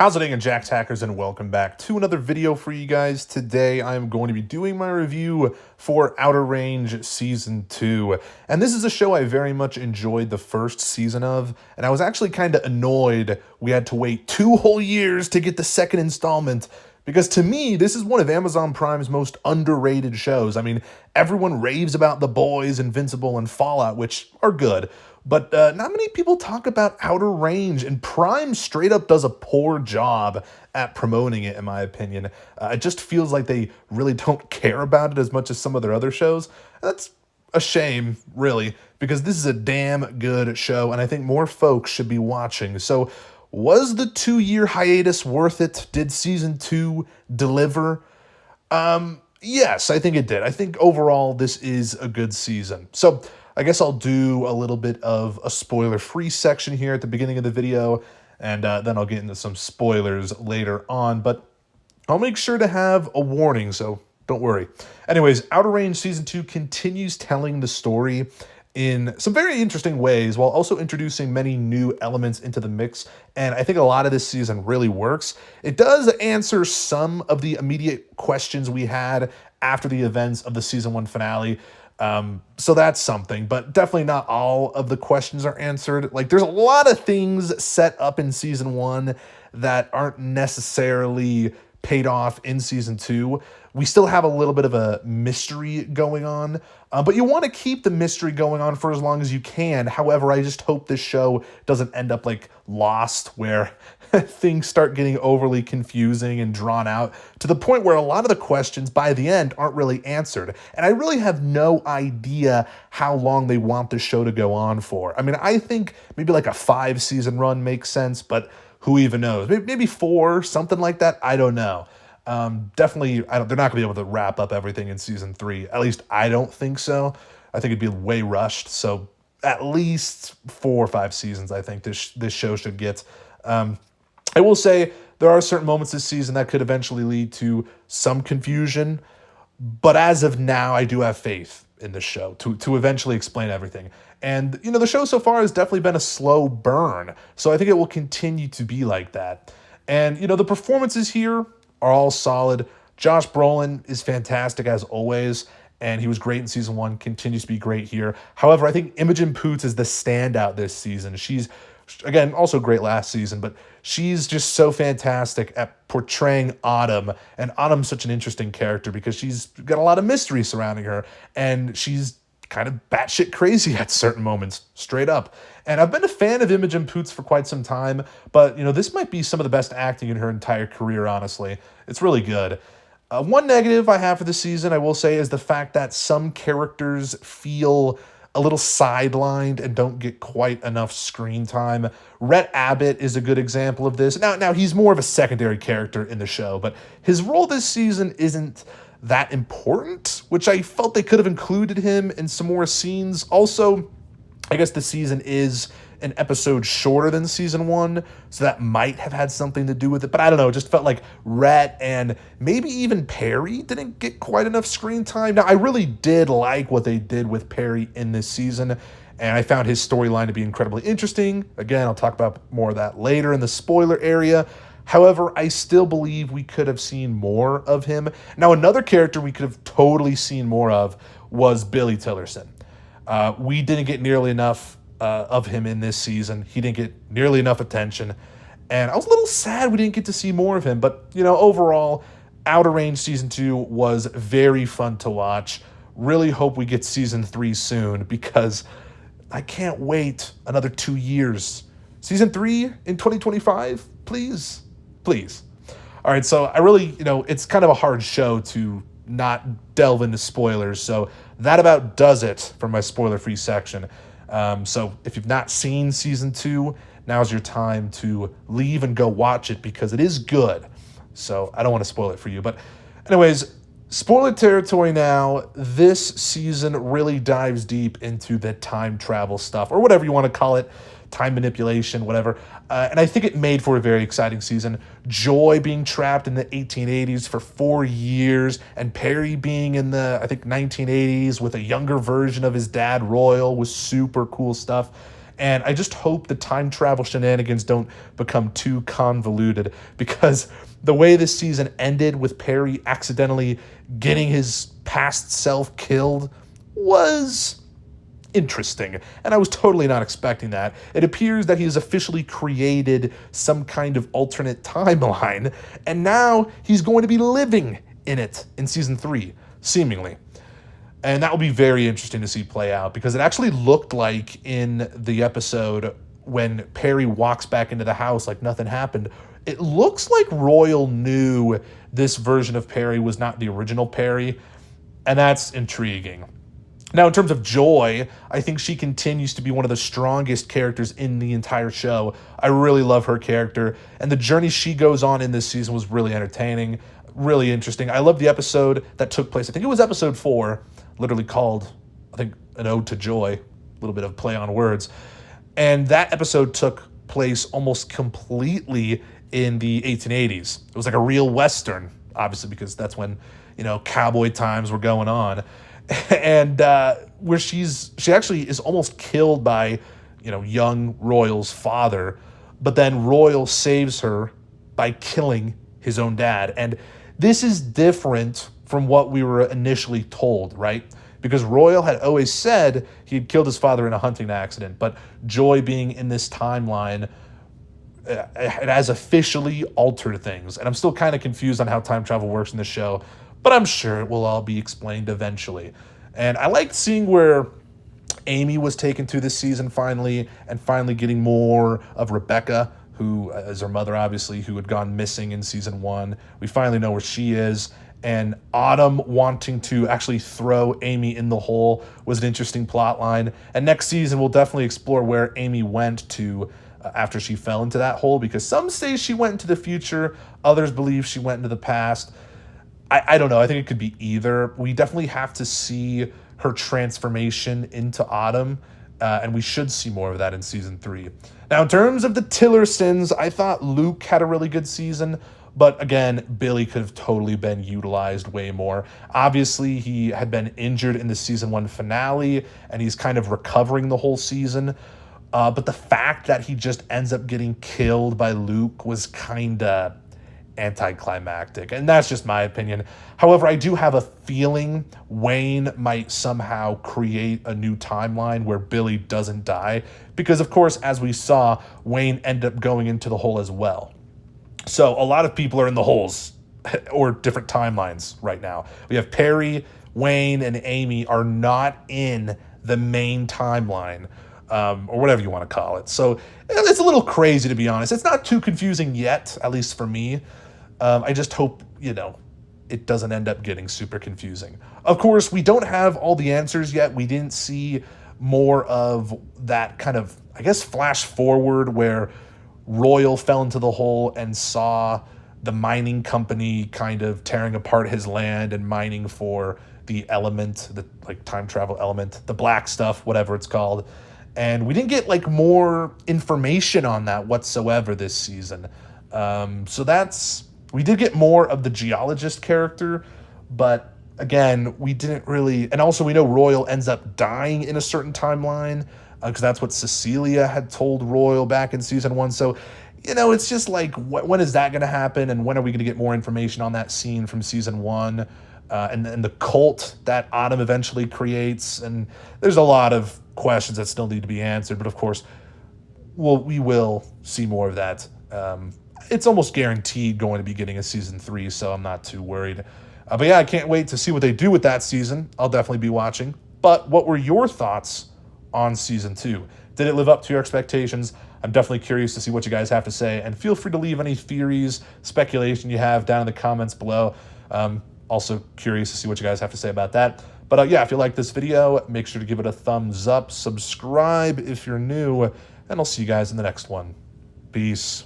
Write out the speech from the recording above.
How's it going, Jack's Hackers, and welcome back to another video for you guys. Today I am going to be doing my review for Outer Range Season 2. And this is a show I very much enjoyed the first season of, and I was actually kind of annoyed we had to wait 2 whole years to get the second installment, because to me, this is one of Amazon Prime's most underrated shows. I mean, everyone raves about The Boys, Invincible, and Fallout, which are good. But not many people talk about Outer Range, and Prime straight up does a poor job at promoting it, in my opinion. It just feels like they really don't care about it as much as some of their other shows. That's a shame, really, because this is a damn good show, and I think more folks should be watching. So, was the 2-year hiatus worth it? Did Season 2 deliver? Yes, I think it did. I think overall this is a good season. So, I guess I'll do a little bit of a spoiler-free section here at the beginning of the video, and then I'll get into some spoilers later on, but I'll make sure to have a warning, so don't worry. Anyways, Outer Range Season 2 continues telling the story in some very interesting ways, while also introducing many new elements into the mix, and I think a lot of this season really works. It does answer some of the immediate questions we had after the events of the Season 1 finale, so that's something, but definitely not all of the questions are answered. Like, there's a lot of things set up in Season 1 that aren't necessarily paid off in Season 2. We still have a little bit of a mystery going on, but you want to keep the mystery going on for as long as you can. However, I just hope this show doesn't end up like Lost, where things start getting overly confusing and drawn out to the point where a lot of the questions by the end aren't really answered. And I really have no idea how long they want the show to go on for. I mean, I think maybe like a 5-season run makes sense, but who even knows? Maybe 4, something like that. I don't know. Definitely, they're not going to be able to wrap up everything in Season 3. At least I don't think so. I think it'd be way rushed. So at least 4 or 5 seasons, I think this show should get. I will say there are certain moments this season that could eventually lead to some confusion, but as of now, I do have faith in the show to eventually explain everything. And, you know, the show so far has definitely been a slow burn, so I think it will continue to be like that. And, you know, the performances here are all solid. Josh Brolin is fantastic as always, and he was great in Season 1, continues to be great here. However, I think Imogen Poots is the standout this season. She's, again, also great last season, but she's just so fantastic at portraying Autumn, and Autumn's such an interesting character because she's got a lot of mystery surrounding her, and she's kind of batshit crazy at certain moments, straight up. And I've been a fan of Imogen Poots for quite some time, but, you know, this might be some of the best acting in her entire career, honestly. It's really good. One negative I have for the season, I will say, is the fact that some characters feel a little sidelined and don't get quite enough screen time. Rhett Abbott is a good example of this. Now he's more of a secondary character in the show, but his role this season isn't that important, which I felt they could have included him in some more scenes. Also, I guess the season is an episode shorter than Season 1, so that might have had something to do with it, but I don't know, it just felt like Rhett and maybe even Perry didn't get quite enough screen time. Now, I really did like what they did with Perry in this season, and I found his storyline to be incredibly interesting. Again, I'll talk about more of that later in the spoiler area. However, I still believe we could have seen more of him. Now, another character we could have totally seen more of was Billy Tillerson. We didn't get nearly enough of him in this season. He didn't get nearly enough attention, and I was a little sad we didn't get to see more of him. But, you know, overall, Outer Range Season 2 was very fun to watch. Really hope we get Season 3 soon, because I can't wait another 2 years. Season 3 in 2025, please. Please. All right, so I really, you know, it's kind of a hard show to not delve into spoilers, so that about does it for my spoiler-free section. So if you've not seen Season 2, now's your time to leave and go watch it, because it is good. So I don't want to spoil it for you. But anyways, spoiler territory now. This season really dives deep into the time travel stuff, or whatever you want to call it. Time manipulation, whatever. And I think it made for a very exciting season. Joy being trapped in the 1880s for 4 years, and Perry being in the, I think, 1980s with a younger version of his dad, Royal, was super cool stuff. And I just hope the time travel shenanigans don't become too convoluted, because the way this season ended with Perry accidentally getting his past self killed was interesting, and I was totally not expecting that. It appears that he has officially created some kind of alternate timeline, and now he's going to be living in it in season 3, seemingly. And that will be very interesting to see play out, because it actually looked like in the episode when Perry walks back into the house like nothing happened, it looks like Royal knew this version of Perry was not the original Perry, and that's intriguing. Now, in terms of Joy, I think she continues to be one of the strongest characters in the entire show. I really love her character, and the journey she goes on in this season was really entertaining, really interesting. I love the episode that took place, I think it was episode 4, literally called, I think, An Ode to Joy, a little bit of play on words. And that episode took place almost completely in the 1880s. It was like a real Western, obviously, because that's when, cowboy times were going on. And where she actually is almost killed by, young Royal's father, but then Royal saves her by killing his own dad. And this is different from what we were initially told, right? Because Royal had always said he had killed his father in a hunting accident, but Joy being in this timeline, it has officially altered things. And I'm still kind of confused on how time travel works in this show, but I'm sure it will all be explained eventually. And I liked seeing where Amy was taken to this season finally, and finally getting more of Rebecca, who is her mother, obviously, who had gone missing in season 1. We finally know where she is. And Autumn wanting to actually throw Amy in the hole was an interesting plot line. And next season, we'll definitely explore where Amy went to after she fell into that hole, because some say she went into the future, others believe she went into the past. I don't know. I think it could be either. We definitely have to see her transformation into Autumn, and we should see more of that in season 3. Now, in terms of the Tillersons, I thought Luke had a really good season, but again, Billy could have totally been utilized way more. Obviously, he had been injured in the season 1 finale, and he's kind of recovering the whole season. But the fact that he just ends up getting killed by Luke was kind of anticlimactic, and that's just my opinion. However, I do have a feeling Wayne might somehow create a new timeline where Billy doesn't die, because of course, as we saw, Wayne ended up going into the hole as well. So a lot of people are in the holes or different timelines right now. We have Perry, Wayne, and Amy are not in the main timeline, or whatever you want to call it. So it's a little crazy, to be honest. It's not too confusing yet, at least for me. I just hope, it doesn't end up getting super confusing. Of course, we don't have all the answers yet. We didn't see more of that kind of, I guess, flash forward where Royal fell into the hole and saw the mining company kind of tearing apart his land and mining for the element, the time travel element, the black stuff, whatever it's called. And we didn't get more information on that whatsoever this season. We did get more of the geologist character, but again, we didn't really, and also we know Royal ends up dying in a certain timeline, because that's what Cecilia had told Royal back in season 1. So, it's just when is that going to happen, and when are we going to get more information on that scene from season 1, and the cult that Autumn eventually creates? And there's a lot of questions that still need to be answered, but of course, we will see more of that. It's almost guaranteed going to be getting a season 3, so I'm not too worried. But yeah, I can't wait to see what they do with that season. I'll definitely be watching. But what were your thoughts on season 2? Did it live up to your expectations? I'm definitely curious to see what you guys have to say, and feel free to leave any theories, speculation you have down in the comments below. Also curious to see what you guys have to say about that. But yeah, if you like this video, make sure to give it a thumbs up, subscribe if you're new, and I'll see you guys in the next one. Peace.